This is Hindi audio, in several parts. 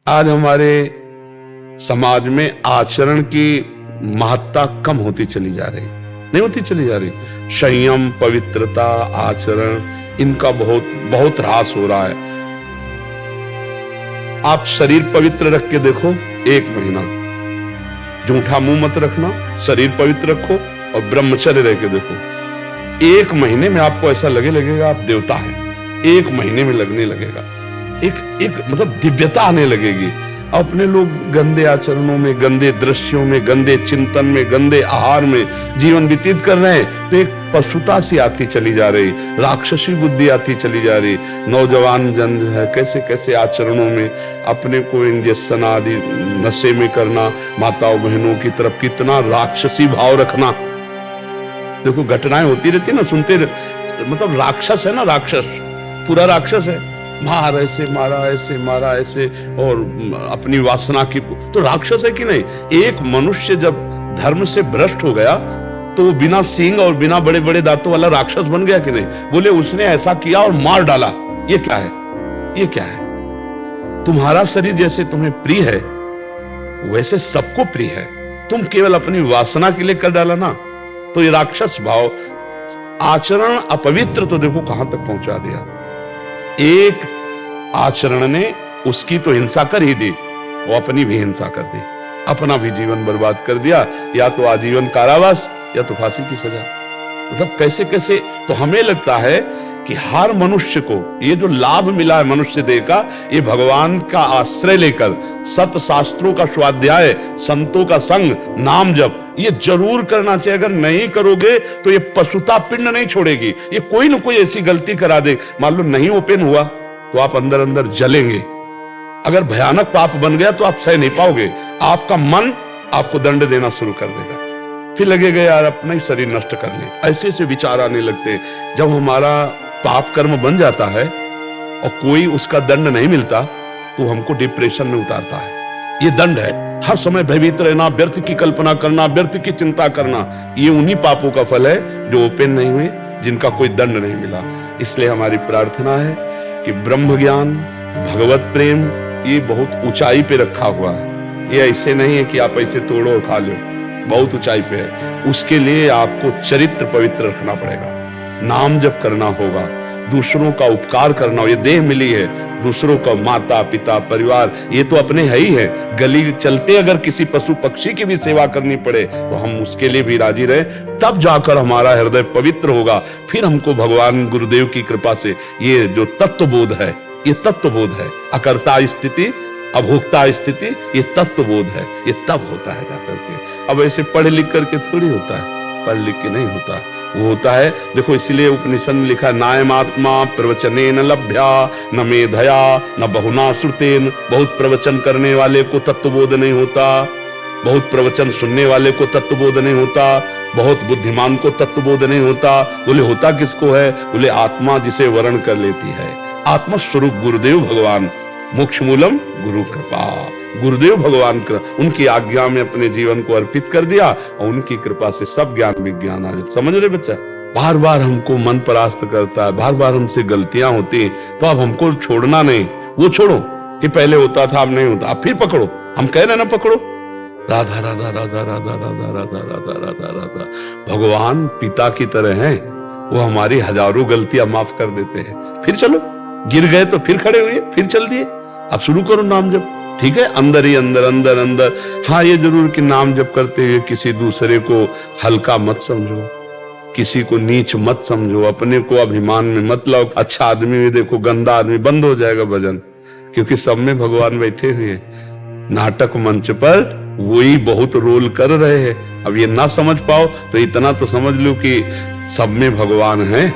आज हमारे समाज में आचरण की महत्ता कम होती चली जा रही, नहीं होती चली जा रही। संयम, पवित्रता, आचरण, इनका बहुत बहुत ह्रास हो रहा है। आप शरीर पवित्र रख के देखो, 1 महीना झूठा मुंह मत रखना, शरीर पवित्र रखो और ब्रह्मचर्य रह के देखो, 1 महीने में आपको ऐसा लगेगा आप देवता हैं। 1 महीने में लगने लगेगा, एक मतलब दिव्यता आने लगेगी। अपने लोग गंदे आचरणों में, गंदे दृश्यों में, गंदे चिंतन में, गंदे आहार में जीवन व्यतीत कर रहे हैं, तो एक पशुता सी आती चली जा रही, राक्षसी बुद्धि आती चली जा रही। नौजवान जन जो है कैसे कैसे आचरणों में अपने को इंजेक्शन आदि नशे में करना, माताओं बहनों की तरफ कितना राक्षसी भाव रखना। देखो घटनाएं होती रहती ना, सुनते मतलब राक्षस है ना, राक्षस पूरा राक्षस है, मार ऐसे मारा, ऐसे मारा, ऐसे, और अपनी वासना की, तो राक्षस है कि नहीं। एक मनुष्य जब धर्म से भ्रष्ट हो गया तो वो बिना सींग और बिना बड़े बड़े दांतों वाला राक्षस बन गया कि नहीं। बोले उसने ऐसा किया और मार डाला, ये क्या है, ये क्या है। तुम्हारा शरीर जैसे तुम्हें प्रिय है वैसे सबको प्रिय है, तुम केवल अपनी वासना के लिए कर डाला ना, तो ये राक्षस भाव, आचरण अपवित्र तो देखो कहां तक पहुंचा दिया। एक आचरण ने उसकी तो हिंसा कर ही दी, वो अपनी भी हिंसा कर दी, अपना भी जीवन बर्बाद कर दिया, या तो आजीवन कारावास या तो फांसी की सजा। मतलब कैसे कैसे, तो हमें लगता है कि हर मनुष्य को ये जो लाभ मिला है मनुष्य देह का, ये भगवान का आश्रय लेकर सत शास्त्रों का स्वाध्याय, संतों का संग, नाम जप, ये जरूर करना चाहिए। अगर नहीं करोगे तो ये पशुता पिंड नहीं छोड़ेगी, ये कोई ना कोई ऐसी गलती करा दे। मान लो नहीं ओपन हुआ तो आप अंदर अंदर जलेंगे। अगर भयानक पाप बन गया तो आप सह नहीं पाओगे, आपका मन आपको दंड देना शुरू कर देगा, फिर लगेगा यार अपना ही शरीर नष्ट कर ले। ऐसे ऐसे विचार आने लगते। जब हमारा पाप कर्म बन जाता है और कोई उसका दंड नहीं मिलता तो हमको डिप्रेशन में उतारता है। ये दंड है, हर समय भयभीत रहना, व्यर्थ की कल्पना करना, व्यर्थ की चिंता करना, ये उन्हीं पापों का फल है जो ओपन नहीं हुए, जिनका कोई दंड नहीं मिला। इसलिए हमारी प्रार्थना है कि ब्रह्म ज्ञान, भगवत प्रेम, ये बहुत ऊंचाई पे रखा हुआ है। ये ऐसे नहीं है कि आप ऐसे तोड़ो और खा लो, बहुत ऊंचाई पे है। उसके लिए आपको चरित्र पवित्र रखना पड़ेगा, नाम जप करना होगा, दूसरों का उपकार करना। ये देह मिली है, दूसरों का माता पिता परिवार ये तो अपने है ही है। गली चलते अगर किसी पशु पक्षी की भी सेवा करनी पड़े तो हम उसके लिए भी राजी रहे, तब जाकर हमारा हृदय पवित्र होगा। फिर हमको भगवान गुरुदेव की कृपा से ये जो तत्वबोध है, ये तत्वबोध है, अकर्ता स्थिति अभोक्ता स्थिति, ये तत्वबोध है, ये तब होता है जाकर के। अब ऐसे पढ़ लिख करके थोड़ी होता है, पढ़ लिख के नहीं होता, वो होता है। देखो इसलिए उपनिषद में लिखा, नायम आत्मा प्रवचनेन लभ्या न मेधया न बहुना श्रुतेन। बहुत प्रवचन करने वाले को तत्वबोध नहीं होता, बहुत प्रवचन सुनने वाले को तत्वबोध नहीं होता, बहुत बुद्धिमान को तत्वबोध नहीं होता। बोले होता किसको है? बोले आत्मा जिसे वर्ण कर लेती है, आत्मस्वरूप गुरुदेव भगवान, मोक्ष मूलम गुरु कृपा। गुरुदेव भगवान उनकी आज्ञा में अपने जीवन को अर्पित कर दिया और उनकी कृपा से सब ज्ञान विज्ञान आ जाए। समझ रहे बच्चा? बार बार हमको मन परास्त करता है, बार बार हमसे गलतियां होती हैं, तो अब हमको छोड़ना नहीं। वो छोड़ो कि पहले होता था अब नहीं होता, अब फिर पकड़ो। हम कह रहे ना पकड़ो, राधा राधा राधा राधा राधा राधा राधा राधा राधा। भगवान पिता की तरह हैं, वो हमारी हजारों गलतियां माफ कर देते हैं। फिर चलो, गिर गए तो फिर खड़े हुए, फिर चल दिए। अब शुरू करो नाम जप, ठीक है? अंदर ही अंदर अंदर अंदर। हाँ ये जरूर कि नाम जप करते हुए किसी दूसरे को हल्का मत समझो, किसी को नीच मत समझो, अपने को अभिमान में मत लाओ। अच्छा आदमी में देखो गंदा आदमी, बंद हो जाएगा भजन, क्योंकि सब में भगवान बैठे हुए हैं। नाटक मंच पर वही बहुत रोल कर रहे हैं। अब ये ना समझ पाओ तो इतना तो समझ लो कि सब में भगवान है,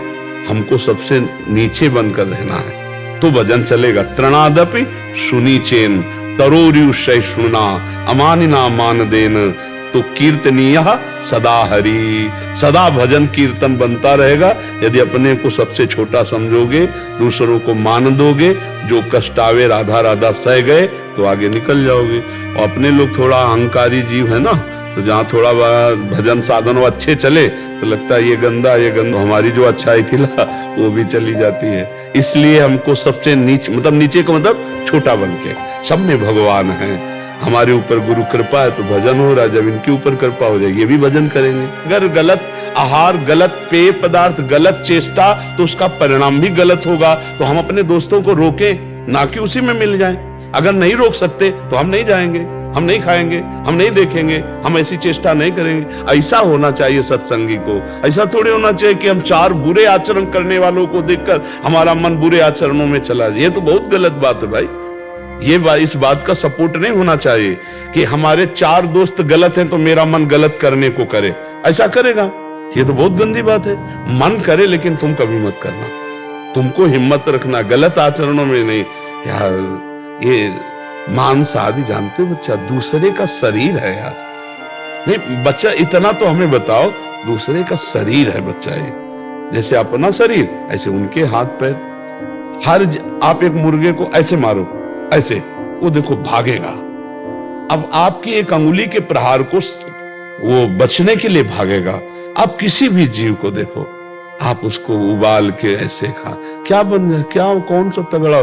हमको सबसे नीचे बनकर रहना है तो भजन चलेगा। तृणादपि सुनी चेन तरोरियु सहिष्णुना अमानिना मान देन, तो कीर्तनीय सदा हरि। सदा भजन कीर्तन बनता रहेगा यदि अपने को सबसे छोटा समझोगे, दूसरों को मान दोगे। जो कष्ट आवे राधा राधा सह गए तो आगे निकल जाओगे। और अपने लोग थोड़ा अहंकारी जीव है ना, तो जहाँ थोड़ा भजन साधन अच्छे चले तो लगता है ये गंदा ये गंदा, हमारी जो अच्छाई थी वो भी चली जाती है। इसलिए हमको सबसे नीचे, मतलब नीचे का मतलब छोटा बन के, सब में भगवान है। हमारे ऊपर गुरु कृपा है तो भजन हो रहा है, जब इनके ऊपर कृपा हो जाएगी ये भी भजन करेंगे। अगर गलत आहार, गलत पेय पदार्थ, गलत चेष्टा, तो उसका परिणाम भी गलत होगा। तो हम अपने दोस्तों को रोकें, ना कि उसी में मिल जाएं। अगर नहीं रोक सकते तो हम नहीं जाएंगे, हम नहीं खाएंगे, हम नहीं देखेंगे, हम ऐसी चेष्टा नहीं करेंगे। ऐसा होना चाहिए सत्संगी को। ऐसा थोड़ी होना चाहिए कि हम चार बुरे आचरण करने वालों को देखकर हमारा मन बुरे आचरणों में चला जाए। ये तो बहुत गलत बात है भाई। इस बात का सपोर्ट नहीं होना चाहिए कि हमारे चार दोस्त गलत हैं तो मेरा मन गलत करने को करे। ऐसा करेगा, ये तो बहुत गंदी बात है। मन करे लेकिन तुम कभी मत करना। तुमको हिम्मत रखना, गलत आचरणों में नहीं। यार ये मांस आदि जानते हो बच्चा, दूसरे का शरीर है यार। नहीं बच्चा, इतना तो हमें बताओ, दूसरे का शरीर है बच्चा। ये जैसे अपना शरीर ऐसे उनके हाथ पैर। आप एक मुर्गे को ऐसे मारो, ऐसे, वो देखो भागेगा। अब आपकी एक अंगुली के प्रहार को वो बचने के लिए भागेगा। आप किसी भी जीव को देखो, आप उसको उबाल के ऐसे खा, क्या बन जाए, क्या कौन सा तगड़ा।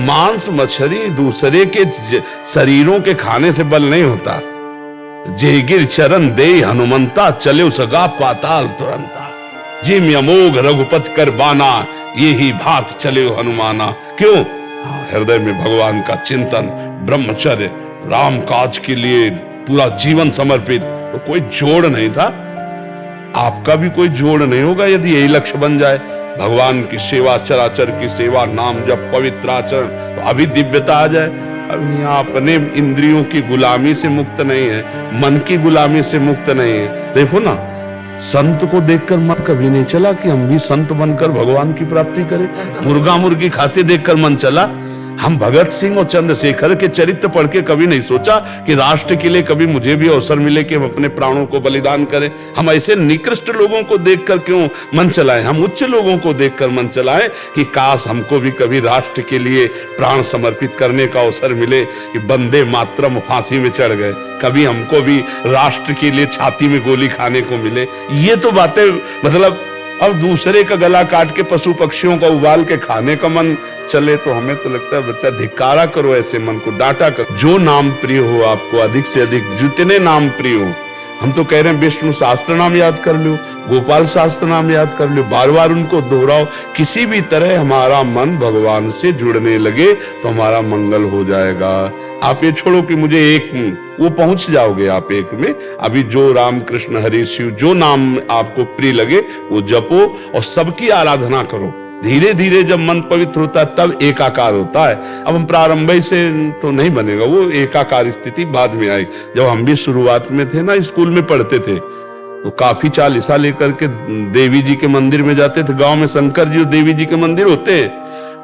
मांस मछली दूसरे के शरीरों के खाने से बल नहीं होता। जेगिर चरण दे हनुमंता, चले सगा पाताल तुरंता। जिम अमोघ रघुपति कर बाना, ये ही भात चले हनुमाना। क्यों? हृदय में भगवान का चिंतन, ब्रह्मचर्य, राम काज के लिए पूरा जीवन समर्पित। तो कोई जोड़ नहीं था, आपका भी कोई जोड़ नहीं होगा यदि यही लक्ष्य बन जाए। भगवान की सेवा, चराचर की सेवा, नाम जप, पवित्र आचरण, तो अभी दिव्यता आ जाए। अब यहाँ अपने इंद्रियों की गुलामी से मुक्त नहीं है, मन की गुलामी से मुक्त नहीं है। देखो ना, संत को देखकर मन कभी नहीं चला कि हम भी संत बनकर भगवान की प्राप्ति करें। मुर्गा मुर्गी खाते देखकर मन चला। हम भगत सिंह और चंद्रशेखर के चरित्र पढ़ के कभी नहीं सोचा कि राष्ट्र के लिए कभी मुझे भी अवसर मिले कि हम अपने प्राणों को बलिदान करें। हम ऐसे निकृष्ट लोगों को देखकर क्यों मन चलाएं? हम उच्च लोगों को देखकर मन चलाएं कि काश हमको भी कभी राष्ट्र के लिए प्राण समर्पित करने का अवसर मिले। कि वंदे मातरम फांसी में चढ़ गए, कभी हमको भी राष्ट्र के लिए छाती में गोली खाने को मिले। ये तो बातें, मतलब अब दूसरे का गला काट के पशु पक्षियों का उबाल के खाने का मन चले तो हमें तो लगता है बच्चा धिक्कारा करो ऐसे मन को, डांटा करो। जो नाम प्रिय हो आपको, अधिक से अधिक जितने नाम प्रिय हो। हम तो कह रहे हैं विष्णु सहस्त्र नाम याद कर लो, गोपाल सहस्त्र नाम याद कर लो, बार बार उनको दोहराओ। किसी भी तरह हमारा मन भगवान से जुड़ने लगे तो हमारा मंगल हो जाएगा। आप ये छोड़ो कि मुझे एक, वो पहुंच जाओगे आप एक में। अभी जो राम कृष्ण हरि शिव, जो नाम आपको प्रिय लगे वो जपो और सबकी आराधना करो। धीरे धीरे जब मन पवित्र होता है तब एकाकार होता है। अब हम प्रारंभ से तो नहीं बनेगा, वो एकाकार स्थिति बाद में आई। जब हम भी शुरुआत में थे ना, स्कूल में पढ़ते थे तो काफी चालीसा लेकर के देवी जी के मंदिर में जाते थे। गांव में शंकर जी और देवी जी के मंदिर होते,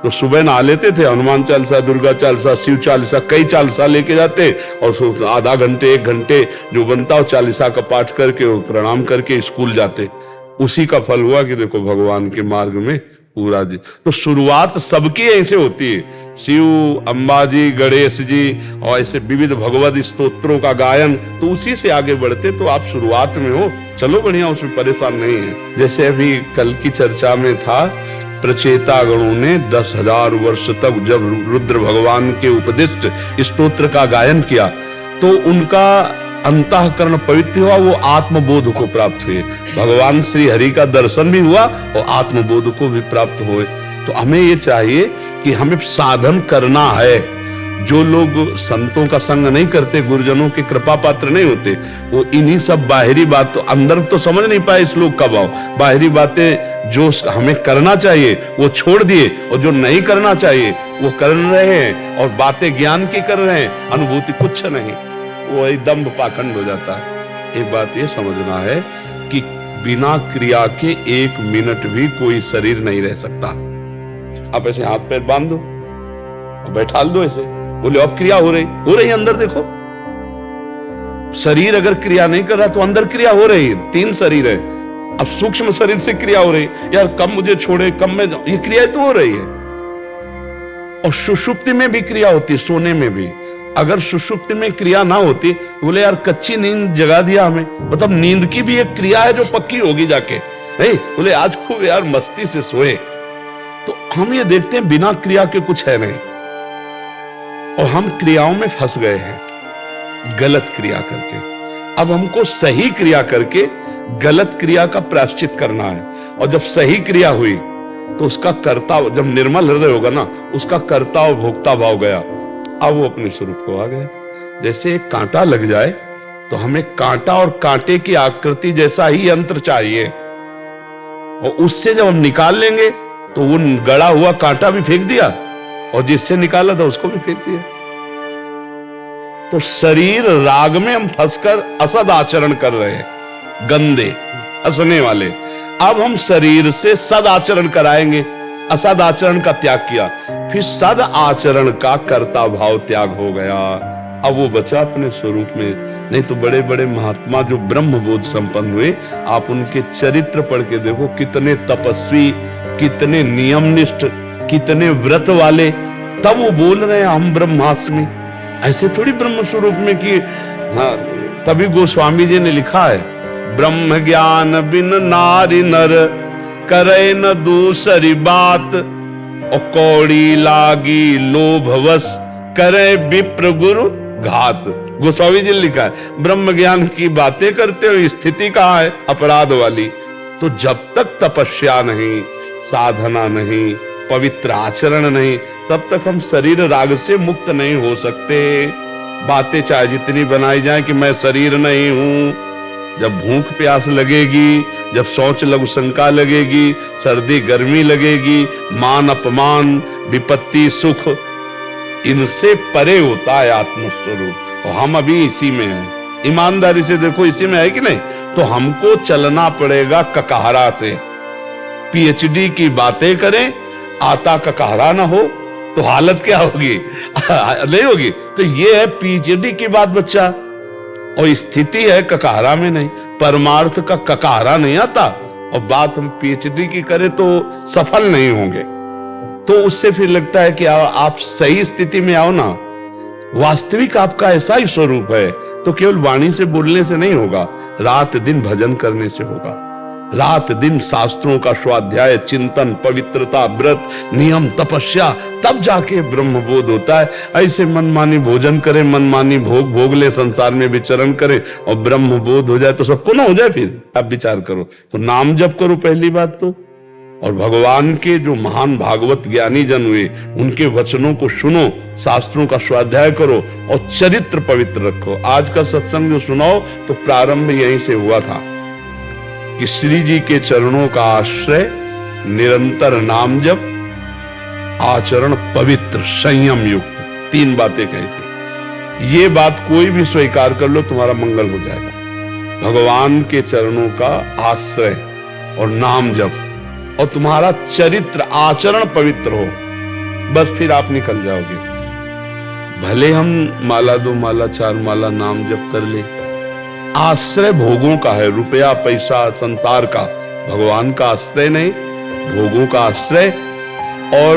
तो सुबह नहा लेते थे, हनुमान चालीसा, दुर्गा चालीसा, शिव चालीसा, कई चालीसा लेके जाते और आधा घंटे 1 घंटे जो बनता हो चालीसा का पाठ करके प्रणाम करके स्कूल जाते। उसी का फल हुआ कि देखो भगवान के मार्ग में पूरा जी। तो शुरुआत सबकी ऐसे होती है, शिव, अंबाजी, गणेश जी और ऐसे विविध भगवत स्तोत्रों का गायन, तो उसी से आगे बढ़ते। तो आप शुरुआत में हो, चलो बढ़िया, उसमें परेशान नहीं है। जैसे अभी कल की चर्चा में था, प्रचेता गणों ने 10,000 वर्ष तक जब रुद्र भगवान के उपदिष्ट स्तोत्र का गायन किया तो उनका अंतःकरण पवित्र हुआ, वो आत्मबोध को प्राप्त हुए। भगवान श्री हरि का दर्शन भी हुआ और आत्मबोध को भी प्राप्त हुए। तो हमें ये चाहिए कि हमें साधन करना है। जो लोग संतों का संग नहीं करते, गुरुजनों के कृपा पात्र नहीं होते, वो इन्हीं सब बाहरी बात, तो अंदर तो समझ नहीं पाए इस लोग कब आओ। बाहरी बातें जो हमें करना चाहिए वो छोड़ दिए और जो नहीं करना चाहिए वो कर रहे हैं, और बातें ज्ञान की कर रहे हैं, अनुभूति कुछ नहीं, वो एकदम पाखंड हो जाता है। एक बात ये समझना है कि बिना क्रिया के 1 मिनट भी कोई शरीर नहीं रह सकता। आप ऐसे हाथ पैर बांध दो और बैठा दो ऐसे, बोले अब क्रिया हो रही अंदर देखो। शरीर अगर क्रिया नहीं कर रहा तो अंदर क्रिया हो रही है। 3 शरीर है, अब सूक्ष्म शरीर से क्रिया हो रही, यार कब मुझे छोड़े, कब मैं जाऊं, ये क्रिया तो हो रही है। और सुषुप्ति में भी क्रिया होती है, सोने में भी। अगर सुषुप्ति में क्रिया ना होती, बोले यार कच्ची नींद जगा दिया हमें, मतलब नींद की भी एक क्रिया है जो पक्की होगी जाके। नहीं बोले आज खूब यार मस्ती से सोए, तो हम ये देखते हैं बिना क्रिया के कुछ है नहीं, और हम क्रियाओं में फंस गए हैं गलत क्रिया करके। अब हमको सही क्रिया करके गलत क्रिया का प्रायश्चित करना है, और जब सही क्रिया हुई तो उसका कर्ता, जब निर्मल हृदय होगा ना, उसका कर्ता और भोक्ता भाव गया, अब वो अपने स्वरूप को आ गया। जैसे एक कांटा लग जाए तो हमें कांटा और कांटे की आकृति जैसा ही यंत्र चाहिए, और उससे जब हम निकाल लेंगे तो वो गड़ा हुआ कांटा भी फेंक दिया, और जिससे निकाला था उसको भी फेंक दिया। तो शरीर राग में हम फंसकर असद आचरण कर रहे हैं, गंदे हंसने वाले। अब हम शरीर से सद आचरण कराएंगे, असद आचरण का त्याग किया, फिर सद आचरण का कर्ता भाव त्याग हो गया, अब वो बचा अपने स्वरूप में। नहीं तो बड़े बड़े महात्मा जो ब्रह्म बोध संपन्न हुए, आप उनके चरित्र पढ़ के देखो, कितने तपस्वी, कितने नियमनिष्ठ, कितने व्रत वाले, तब वो बोल रहे हैं हम ब्रह्मास्मि। ऐसे थोड़ी ब्रह्म स्वरूप में कि हाँ, तभी गोस्वामी जी ने लिखा है, ब्रह्म ज्ञान बिन नारी नर करे न दूसरी बात, और कौड़ी लागी लोभवश करे विप्र गुरु घात। गोस्वामी जी ने लिखा है, ब्रह्म ज्ञान की बातें करते हो, स्थिति कहाँ है अपराध वाली। तो जब तक तपस्या नहीं, साधना नहीं, पवित्र आचरण नहीं, तब तक हम शरीर राग से मुक्त नहीं हो सकते। बातें चाहे जितनी बनाई जाए कि मैं शरीर नहीं हूं, जब भूख प्यास लगेगी, जब शौच लघु शंका लगेगी, सर्दी गर्मी लगेगी, मान अपमान, विपत्ति सुख, इनसे परे होता है आत्मस्वरूप। और हम अभी इसी में हैं, ईमानदारी से देखो इसी में है कि नहीं। तो हमको चलना पड़ेगा ककहरा से। पीएचडी की बातें करें, आता ककहरा ना हो तो हालत क्या होगी? नहीं होगी। तो ये है पीएचडी की बात बच्चा, और स्थिति है ककहरा में नहीं, परमार्थ का ककहरा नहीं आता, और बात हम पीएचडी की करें तो सफल नहीं होंगे। तो उससे फिर लगता है कि आप सही स्थिति में आओ ना, वास्तविक आपका ऐसा ही स्वरूप है, तो केवल वाणी से बोलने से नहीं होगा, रात दिन भजन करने से होगा, रात दिन शास्त्रों का स्वाध्याय, चिंतन, पवित्रता, व्रत, नियम, तपस्या, तब जाके ब्रह्म बोध होता है। ऐसे मनमानी भोजन करें, मनमानी भोग भोग ले, संसार में विचरण करें, और ब्रह्म बोध हो जाए तो सबको ना हो जाए। फिर आप विचार करो, तो नाम जप करो पहली बात तो, और भगवान के जो महान भागवत ज्ञानी जन हुए, उनके वचनों को सुनो, शास्त्रों का स्वाध्याय करो, और चरित्र पवित्र रखो। आज का सत्संग जो सुनाओ तो प्रारंभ यहीं से हुआ था कि श्री जी के चरणों का आश्रय, निरंतर नाम जप, आचरण पवित्र, संयम युक्त, 3 बातें कही थी। ये बात कोई भी स्वीकार कर लो, तुम्हारा मंगल हो जाएगा। भगवान के चरणों का आश्रय और नाम जप, और तुम्हारा चरित्र आचरण पवित्र हो, बस फिर आप निकल जाओगे। भले हम माला 2 माला 4 माला नाम जप कर ले, आश्रय भोगों का है, रुपया पैसा संसार का, भगवान का आश्रय नहीं, भोगों का आश्रय, और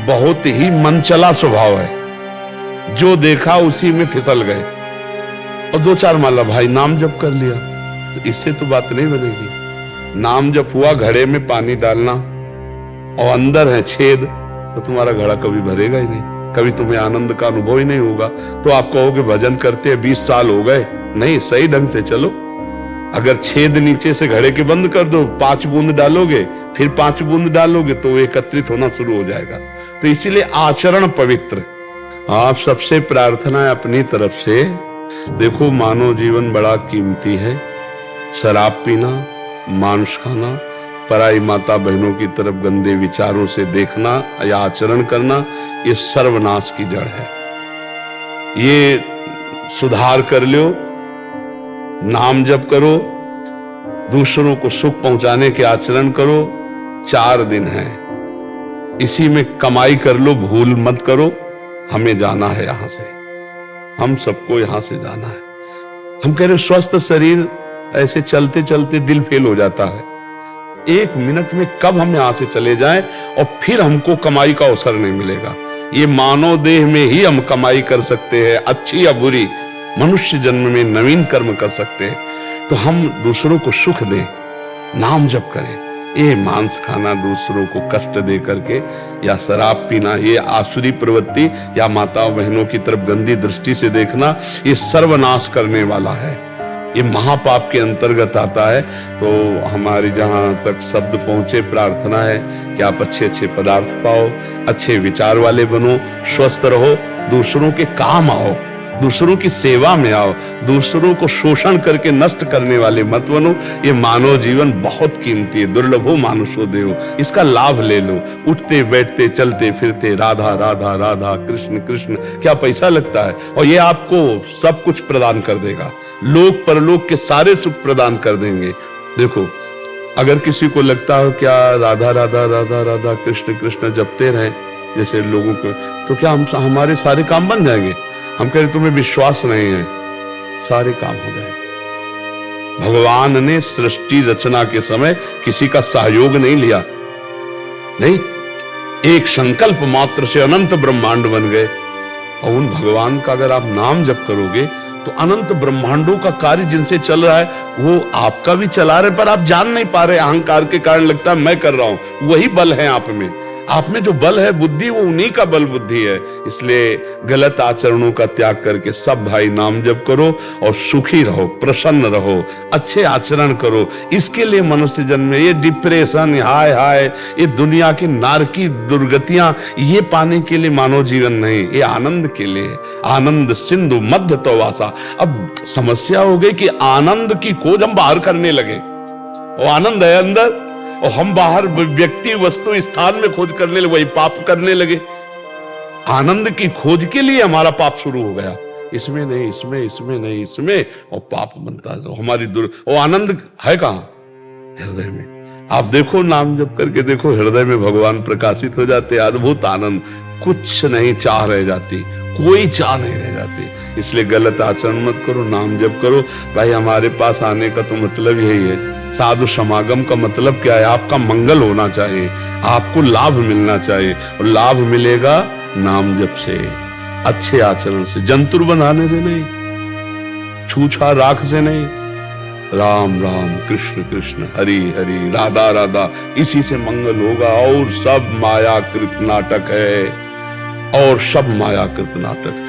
बहुत ही मनचला स्वभाव है, जो देखा उसी में फिसल गए। और 2-4 माला भाई नाम जप कर लिया, तो इससे तो बात नहीं बनेगी। नाम जप हुआ, घड़े में पानी डालना, और अंदर है छेद, तो तुम्हारा घड़ा कभी भरेगा ही नहीं, कभी तुम्हें आनंद का अनुभव ही नहीं होगा। तो आप कहोगे भजन करते 20 साल हो गए, नहीं, सही ढंग से चलो। अगर छेद नीचे से घड़े के बंद कर दो, 5 बूंद डालोगे, फिर 5 बूंद डालोगे, तो वो एकत्रित होना शुरू हो जाएगा। तो इसीलिए आचरण पवित्र। आप सबसे प्रार्थना है अपनी तरफ से, देखो मानव जीवन बड़ा कीमती है। शराब पीना, मांस खाना, पराई माता बहनों की तरफ गंदे विचारों से देखना या आचरण करना, ये सर्वनाश की जड़ है। ये सुधार कर लो, नाम जप करो, दूसरों को सुख पहुंचाने के आचरण करो। 4 दिन है, इसी में कमाई कर लो, भूल मत करो। हमें जाना है यहां से, हम सबको यहां से जाना है। हम कह रहे स्वस्थ शरीर, ऐसे चलते चलते दिल फेल हो जाता है। 1 मिनट में कब हम यहां से चले जाएं, और फिर हमको कमाई का अवसर नहीं मिलेगा। ये मानव देह में ही हम कमाई कर सकते हैं, अच्छी या बुरी, मनुष्य जन्म में नवीन कर्म कर सकते हैं। तो हम दूसरों को सुख दें, नाम जप करें, ये मांस खाना, दूसरों को कष्ट दे करके, या शराब पीना, ये आसुरी प्रवृत्ति, या माताओं बहनों की तरफ गंदी दृष्टि से देखना, ये सर्वनाश करने वाला है। ये महापाप के अंतर्गत आता है। तो हमारी जहां तक शब्द पहुंचे, प्रार्थना है कि आप अच्छे अच्छे पदार्थ पाओ, अच्छे विचार वाले बनो, स्वस्थ रहो, दूसरों के काम आओ, दूसरों की सेवा में आओ, दूसरों को शोषण करके नष्ट करने वाले मत बनो। ये मानव जीवन बहुत कीमती है, दुर्लभो मानुषो देव, इसका लाभ ले लो। उठते बैठते चलते फिरते राधा राधा राधा, कृष्ण कृष्ण, क्या पैसा लगता है? और ये आपको सब कुछ प्रदान कर देगा, लोक परलोक के सारे सुख प्रदान कर देंगे। देखो, अगर किसी को लगता हो क्या राधा राधा राधा राधा कृष्ण कृष्ण जपते रहें जैसे लोगों को, तो क्या हमारे सारे काम बन जाएंगे? हम कह रहे तुम्हें विश्वास नहीं है, सारे काम हो जाएंगे। भगवान ने सृष्टि रचना के समय किसी का सहयोग नहीं लिया, नहीं, एक संकल्प मात्र से अनंत ब्रह्मांड बन गए। और उन भगवान का अगर आप नाम जप करोगे तो अनंत ब्रह्मांडों का कार्य जिनसे चल रहा है वो आपका भी चला रहे, पर आप जान नहीं पा रहे। अहंकार के कारण लगता है मैं कर रहा हूं, वही बल है आप में जो बल है बुद्धि, वो उन्हीं का बल बुद्धि है। इसलिए गलत आचरणों का त्याग करके सब भाई नाम जप करो और सुखी रहो, प्रसन्न रहो, अच्छे आचरण करो। इसके लिए मनुष्य जन्म में ये डिप्रेशन, हाय हाय, ये दुनिया की नारकी दुर्गतियां, ये पाने के लिए मानव जीवन नहीं, ये आनंद के लिए। आनंद सिंधु मध्य तो वासा। अब समस्या हो गई कि आनंद की खोज हम बाहर करने लगे, वो आनंद है अंदर और हम बाहर व्यक्ति वस्तु स्थान में खोज करने लगे, वही पाप करने लगे। आनंद की खोज के लिए हमारा पाप शुरू हो गया, इसमें नहीं, इसमें, इसमें नहीं, इसमें, और पाप बनता है हमारी वो आनंद है कहां? हृदय में। आप देखो, नाम जप करके देखो, हृदय में भगवान प्रकाशित हो जाते, अद्भुत आनंद, कुछ नहीं चाह रह जाती, कोई चाह नहीं रह जाती। इसलिए गलत आचरण मत करो, नाम जप करो। भाई हमारे पास आने का तो मतलब यही है, साधु समागम का मतलब क्या है? आपका मंगल होना चाहिए, आपको लाभ मिलना चाहिए, और लाभ मिलेगा नाम जप से, अच्छे आचरण से, जंतुर बनाने से नहीं, छूछा राख से नहीं। राम राम कृष्ण कृष्ण हरि हरि राधा राधा, इसी से मंगल होगा। और सब मायाकृत नाटक है, और सब मायाकृत नाटक।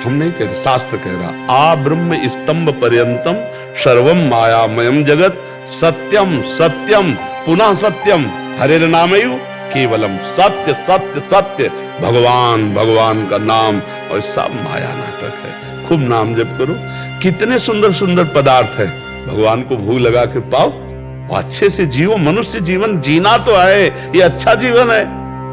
हम नहीं कह रहे, शास्त्र कह रहा, आ ब्रह्म स्तंभ पर्यंतम सर्वम मायामयम जगत सत्यम सत्यम पुनः सत्यम हरेर नामयु केवलम। सत्य सत्य सत्य, भगवान भगवान का नाम, और सब माया नाटक है। खूब नाम जप करो। कितने सुंदर सुंदर पदार्थ है, भगवान को भूख लगा के पाओ और अच्छे से जियो। मनुष्य जीवन जीना तो है, ये अच्छा जीवन है।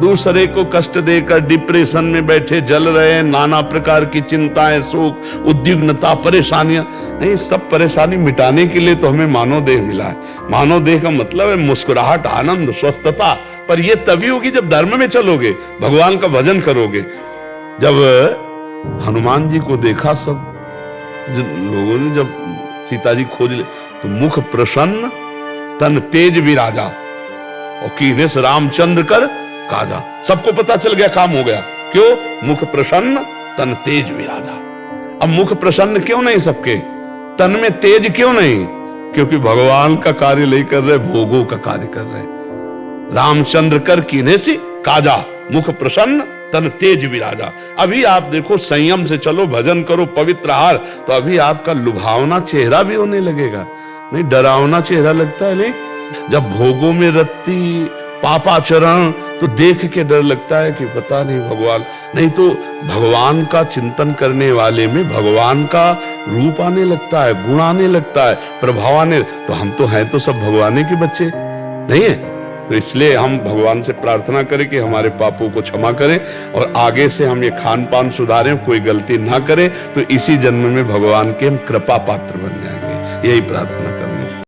दूसरे को कष्ट देकर डिप्रेशन में बैठे जल रहे हैं, नाना प्रकार की चिंताएं, सुख, उद्विग्नता, परेशानियां। नहीं, सब परेशानी मिटाने के लिए तो हमें मानव देह मिला है। मानव देह का मतलब है मुस्कुराहट, आनंद, स्वस्थता। पर यह तभी होगी जब धर्म में चलोगे, भगवान का भजन करोगे। जब हनुमान जी को देखा सब लोगों ने, जब सीता जी खोज ले, तो मुख प्रसन्न तन तेज विराजा, और कीने से रामचंद्र कर काजा। सबको पता चल गया, काम हो गया। क्यों? मुख प्रसन्न तन तेज विराजा। अब मुख प्रसन्न क्यों नहीं सबके, तन में तेज क्यों नहीं? क्योंकि भगवान का कार्य नहीं कर रहे, भोगों का कार्य कर रहे। रामचंद्र कर कीने से काजा, मुख प्रसन्न तन तेज विराजा। अभी आप देखो, संयम से चलो, भजन करो, पवित्र आहार, तो अभी आपका लुभावना चेहरा भी होने लगेगा। नहीं, डरावना चेहरा लगता है नहीं। जब भोगों में रत्ती, पापाचरण, तो देख के डर लगता है कि पता नहीं भगवान। नहीं तो भगवान का चिंतन करने वाले में भगवान का रूप आने लगता है, गुण आने लगता है, प्रभाव आने। तो हम तो हैं तो सब भगवान के बच्चे नहीं है। तो इसलिए हम भगवान से प्रार्थना करें कि हमारे पापों को क्षमा करें, और आगे से हम ये खान पान सुधारें, कोई गलती ना करें, तो इसी जन्म में भगवान के हम कृपा पात्र बन जाएंगे। यही प्रार्थना करना।